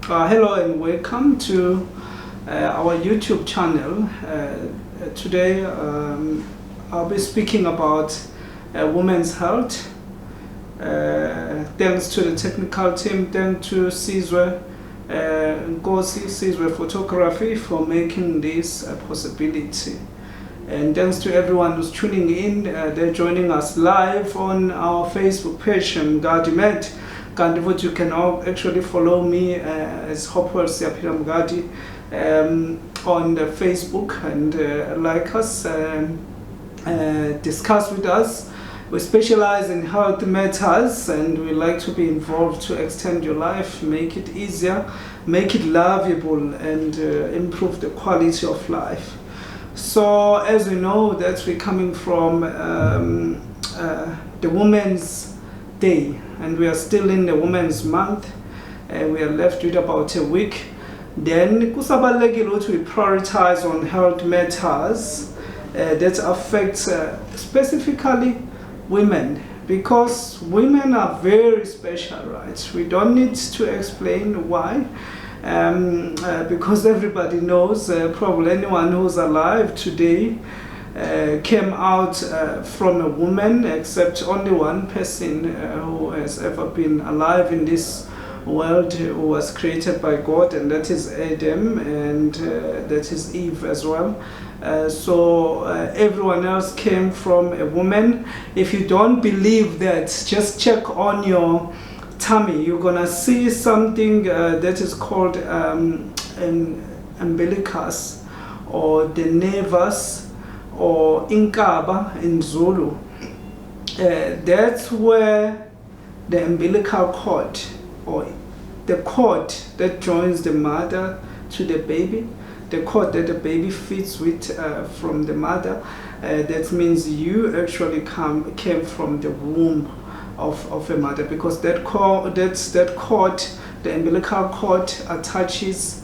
Hello and welcome to our YouTube channel. Today I'll be speaking about women's health. Thanks to the technical team, thanks to Sizwe Sizwe Photography for making this a possibility. And thanks to everyone who's tuning in. They're joining us live on our Facebook page, Mngadi. You can actually follow me as HS Mngadi on the Facebook and like us, discuss with us. We specialize in health matters and we like to be involved to extend your life, make it easier, make it lovable, and improve the quality of life. So as we know that we're coming from the Women's Day, and we are still in the Women's Month. We are left with about a week. Then kusabalulekile ukuthi we prioritize on health matters that affect specifically women, because women are very special, right? We don't need to explain why, because everybody knows, probably anyone who's alive today came out from a woman, except only one person who has ever been alive in this world who was created by God, and that is Adam, and that is Eve as well. So everyone else came from a woman. If you don't believe that, just check on your tummy. You're gonna see something that is called an umbilicus, or the nevus, or inkaba in Zulu. That's where the umbilical cord, or the cord that joins the mother to the baby, the cord that the baby feeds with from the mother, that means you actually came from the womb of a mother, because that cord, the umbilical cord attaches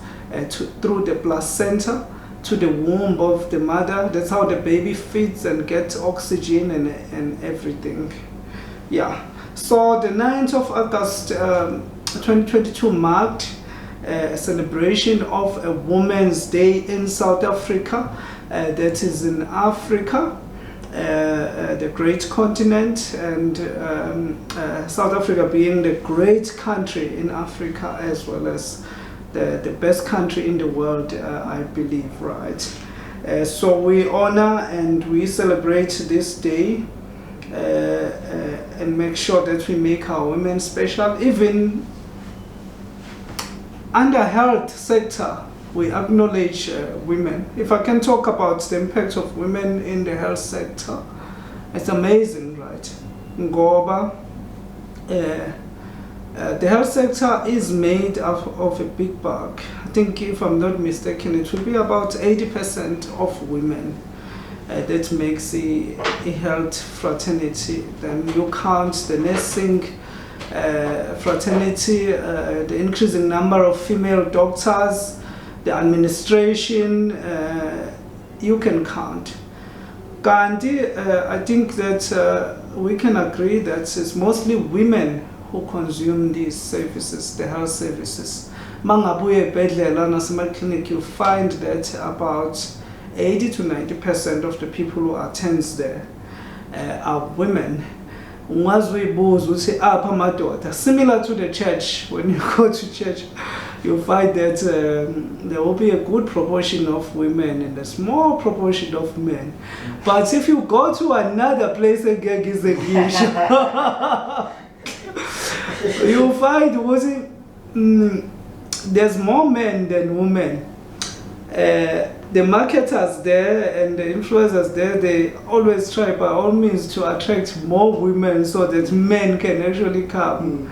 through the placenta to the womb of the mother. That's how the baby feeds and gets oxygen and everything. Yeah. So the 9th of August 2022 marked a celebration of a Women's Day in South Africa. That is in Africa, the great continent, and South Africa being the great country in Africa, as well as the best country in the world, I believe, right? So we honor and we celebrate this day and make sure that we make our women special. Even under health sector, we acknowledge women. If I can talk about the impact of women in the health sector, it's amazing, right? Ngoba, the health sector is made of a big bulk. I think, if I'm not mistaken, it will be about 80% of women that makes a health fraternity. Then you count the nursing fraternity, the increasing number of female doctors, the administration, you can count. Gandhi, I think that we can agree that it's mostly women who consume these services, the health services. Mangabuye bedlela nasema clinic, you find that about 80 to 90% of the people who attend there are women. Similar to the church, when you go to church, you find that there will be a good proportion of women and a small proportion of men. But if you go to another place, you find there's more men than women. The marketers there and the influencers there, they always try by all means to attract more women so that men can actually come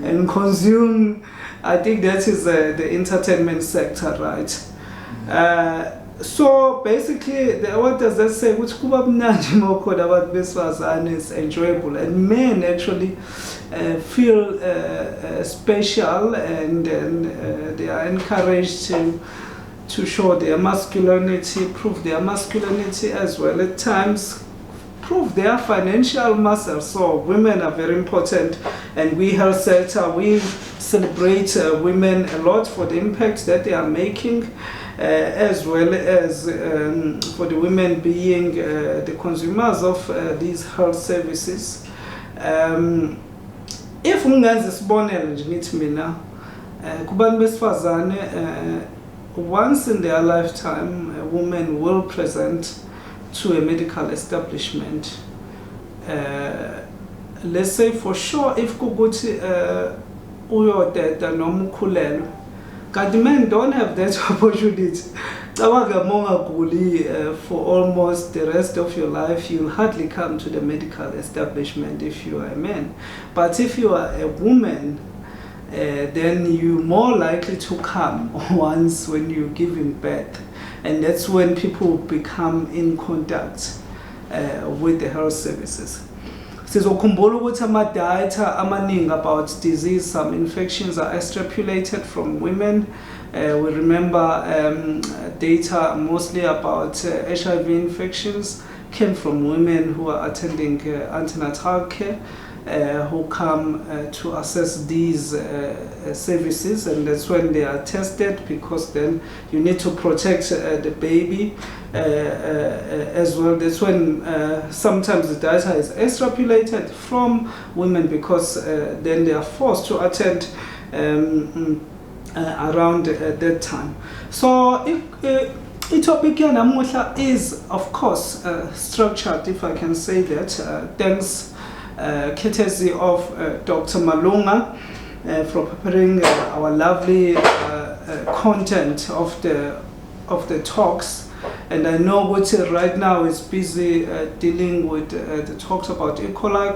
and consume. I think that is the entertainment sector, right? So basically, what does that say? Which is enjoyable, and men actually feel special, and they are encouraged to show their masculinity, prove their masculinity, as well at times prove their financial muscle. So women are very important And we health sector, we celebrate women a lot for the impact that they are making, as well as for the women being the consumers of these health services. If ungenza isibonelo nje ngithi mina kubantu besifazane, once in their lifetime a woman will present to a medical establishment, let's say for sure if kukuthi uyoteta noma ukhulelwe, kanti men don't have that opportunity. For almost the rest of your life, you'll hardly come to the medical establishment if you are a man. But if you are a woman, then you're more likely to come once when you're giving birth. And that's when people become in contact with the health services. Sizokhumbula ukuthi ama-data amaningi about disease, some infections are extrapolated from women. We remember data mostly about HIV infections came from women who are attending antenatal care, who come to assess these services, and that's when they are tested, because then you need to protect the baby as well. That's when sometimes the data is extrapolated from women, because then they are forced to attend around that time. So the topic namuhla is, of course, structured, if I can say that, thanks courtesy of Dr. Malunga for preparing our lovely content of the talks. And I know what right now is busy dealing with the talks about E. coli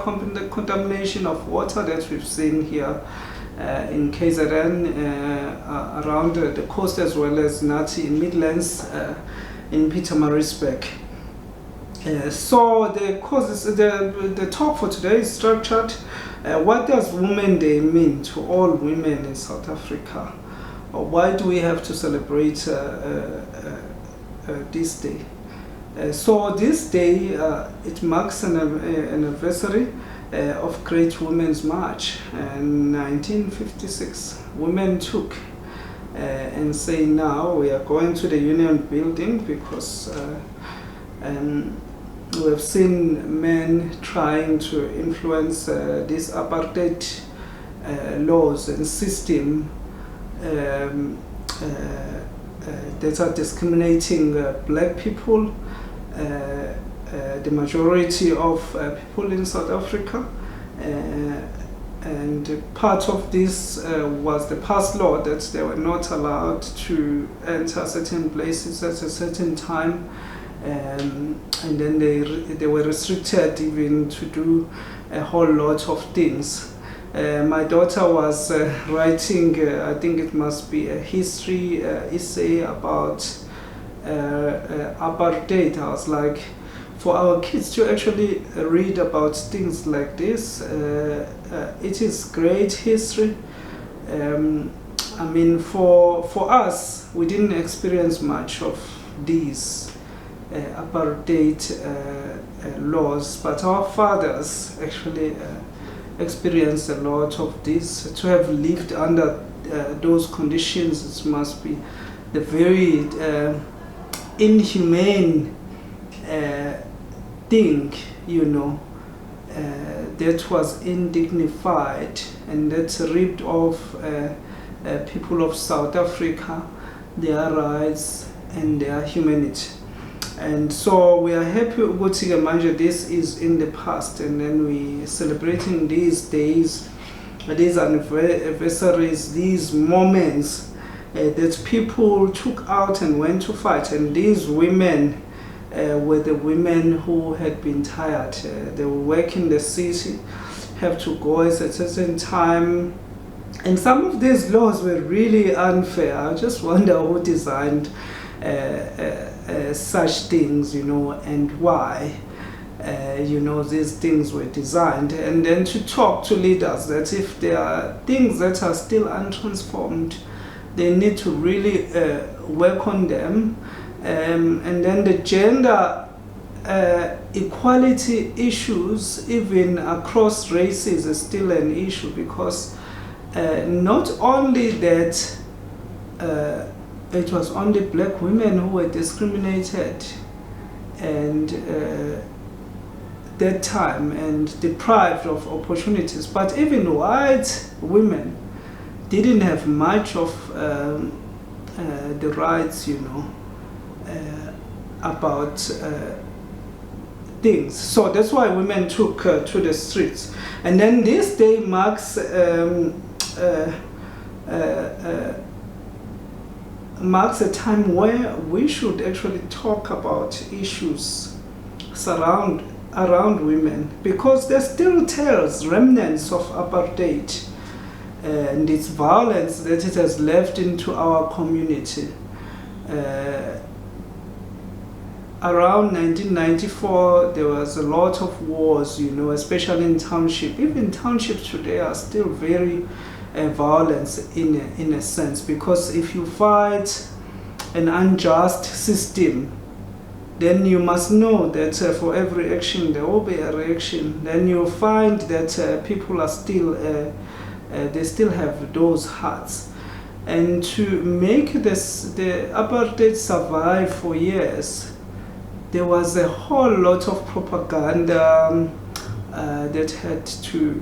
contamination of water that we've seen here in KZN, around the coast, as well as Nati in Midlands, in Pietermaritzburg. So the talk for today is structured. What does Women's Day mean to all women in South Africa? Or why do we have to celebrate this day? So this day, it marks an anniversary of Great Women's March. In 1956, women took and say, now we are going to the Union Building, because we have seen men trying to influence these apartheid laws and system that are discriminating black people, the majority of people in South Africa. And part of this was the past law that they were not allowed to enter certain places at a certain time. And then they were restricted even to do a whole lot of things. My daughter was writing, I think it must be a history essay about apartheid. I was like, for our kids to actually read about things like this, it is great history. I mean, for us, we didn't experience much of these apartheid laws, but our fathers actually experienced a lot of this. To have lived under those conditions, it must be the very inhumane thing, you know, that was undignified, and that ripped off people of South Africa, their rights and their humanity. And so we are happy ukuthi manje this is in the past, and then we celebrating these days, these anniversaries, these moments that people took out and went to fight. And these women were the women who had been tired. They will work in the city, have to go at a certain time. And some of these laws were really unfair. I just wonder who designed such things, you know, and why, you know, these things were designed. And then to talk to leaders that if there are things that are still untransformed, they need to really work on them. And then the gender equality issues, even across races, is still an issue, because not only that it was only black women who were discriminated and that time and deprived of opportunities, but even white women didn't have much of the rights, about things. So that's why women took to the streets. And then this day marks a time where we should actually talk about issues around women, because there still tells remnants of apartheid and its violence that it has left into our community. Around 1994, there was a lot of wars, especially in township. Even townships today are still very violent in a sense, because if you fight an unjust system, then you must know that for every action there will be a reaction. Then you'll find that people are still, they still have those hearts. And to make the apartheid survive for years, there was a whole lot of propaganda that had to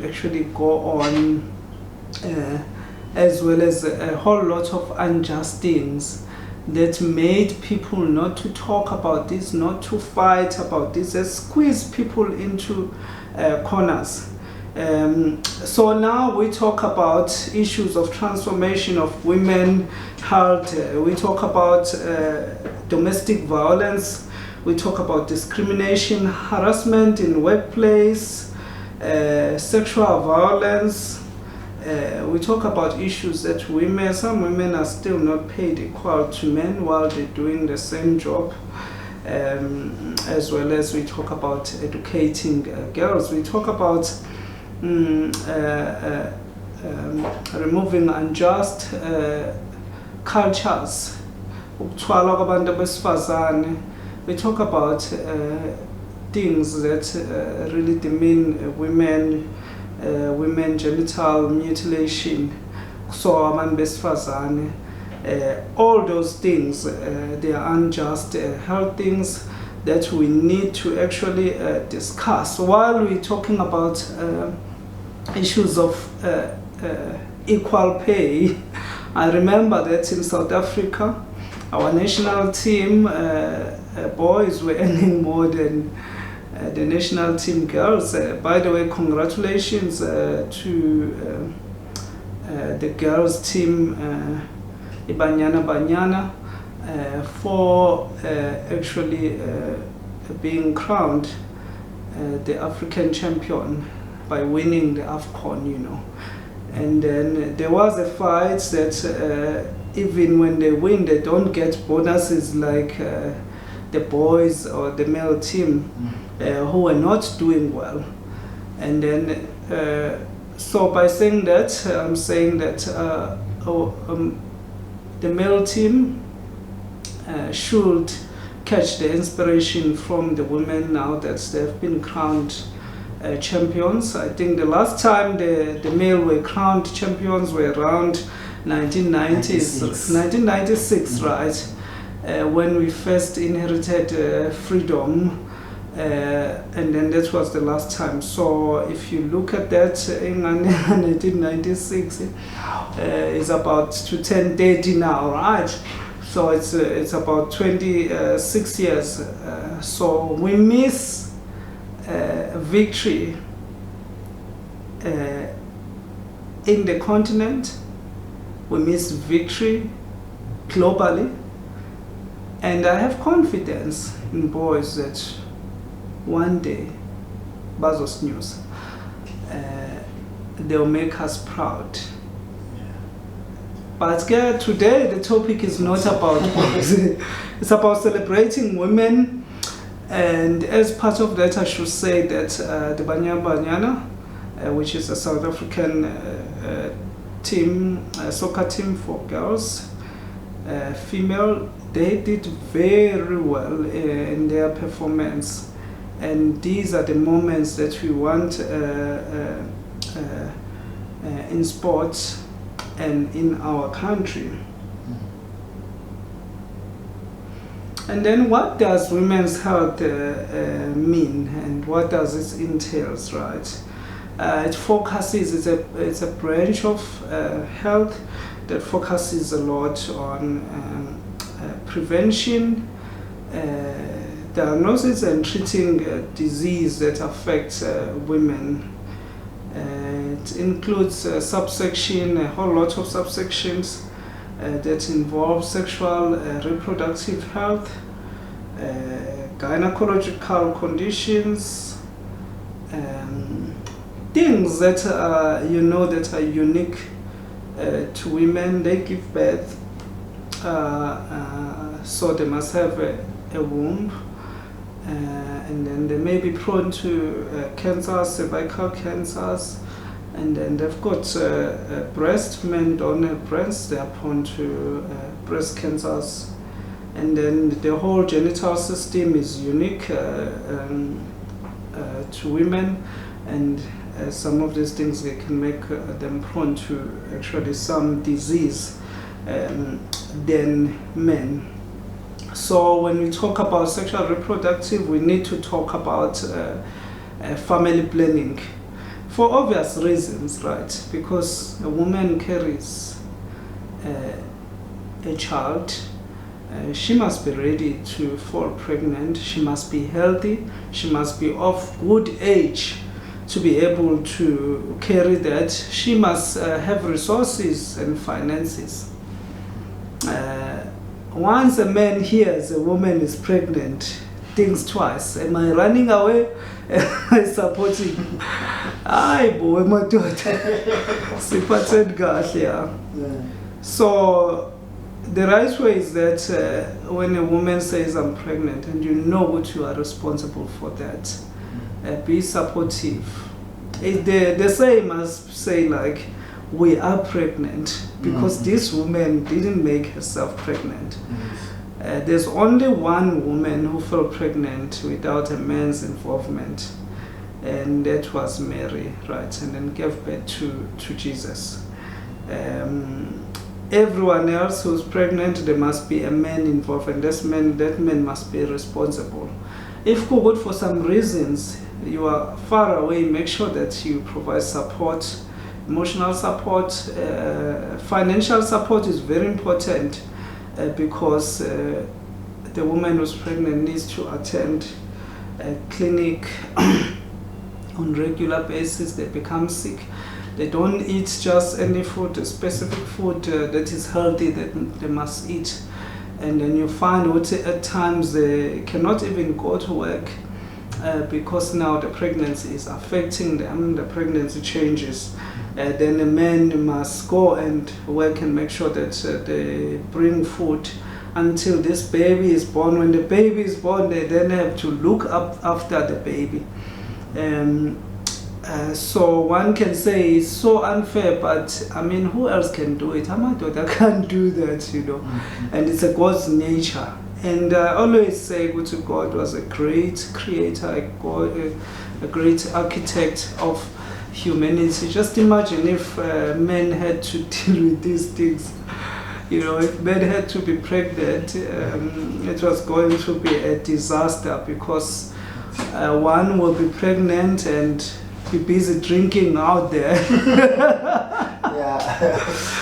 actually go on, as well as a whole lot of unjust things that made people not to talk about this, not to fight about this, and squeeze people into corners. So now we talk about issues of transformation of women, health, we talk about domestic violence, we talk about discrimination, harassment in workplace, sexual violence. We talk about issues that some women are still not paid equal to men while they're doing the same job, as well as we talk about educating girls. We talk about removing unjust cultures. We talk about things that really demean women, women genital mutilation, all those things, they are unjust health things that we need to actually discuss while we're talking about issues of equal pay. I remember that in South Africa, our national team boys were earning more than the national team girls. By the way, congratulations to the girls team, Banyana, for actually being crowned the African champion by winning the AFCON, And then there was a fight that even when they win, they don't get bonuses like the boys or the male team who were not doing well. And then, so by saying that, I'm saying that the male team should catch the inspiration from the women now that they've been crowned champions. I think the last time the male were crowned champions were around 1996, right? When we first inherited freedom, and then that was the last time. So if you look at that in 1996, it's about to 10-30 now, right? So it's about 26 years. So we miss victory in the continent. We miss victory globally. And I have confidence in boys that one day, Bazos News, they'll make us proud. But today the topic is not about boys. It's about celebrating women. And as part of that, I should say that the Banyana, which is a South African team, soccer team for girls, female, they did very well in their performance. And these are the moments that we want in sports and in our country. And then what does women's health mean, and what does it entails, right? It focuses, it's a branch of health that focuses a lot on prevention, diagnosis and treating disease that affects women. It includes subsection, a whole lot of subsections that involve sexual reproductive health, gynecological conditions, things that that are unique to women. They give birth, so they must have a womb, and then they may be prone to cancers, cervical cancers, and then they've got breast. Men don't have breasts, they are prone to breast cancers, and then the whole genital system is unique to women, and some of these things, they can make them prone to actually some disease than men. So when we talk about sexual reproductive, we need to talk about family planning for obvious reasons, right? Because a woman carries a child, she must be ready to fall pregnant, she must be healthy, she must be of good age to be able to carry that. She must have resources and finances. Once a man hears a woman is pregnant, thinks twice. Am I running away? Am I supporting? Ay, boy, my daughter. So the right way is that when a woman says I'm pregnant, and you know what you are responsible for that, be supportive. The same as say like, we are pregnant because this woman didn't make herself pregnant. There's only one woman who fell pregnant without a man's involvement, and that was Mary, right? And then gave birth to Jesus. Everyone else who's pregnant, there must be a man involved, and that man must be responsible. If good for some reasons you are far away, make sure that you provide support. Emotional support, financial support is very important because the woman who's pregnant needs to attend a clinic on regular basis. They become sick. They don't eat just any food, a specific food that is healthy that they must eat. And then you find what at times they cannot even go to work because now the pregnancy is affecting them, the pregnancy changes. Then the men must go and work and make sure that they bring food until this baby is born. When the baby is born, they then have to look up after the baby. So one can say it's so unfair, but I mean, who else can do it? My daughter can't do that, you know. And it's a God's nature. And I always say God was a great creator, a great architect of humanity. Just imagine if men had to deal with these things. You know, if men had to be pregnant, it was going to be a disaster, because one will be pregnant and be busy drinking out there.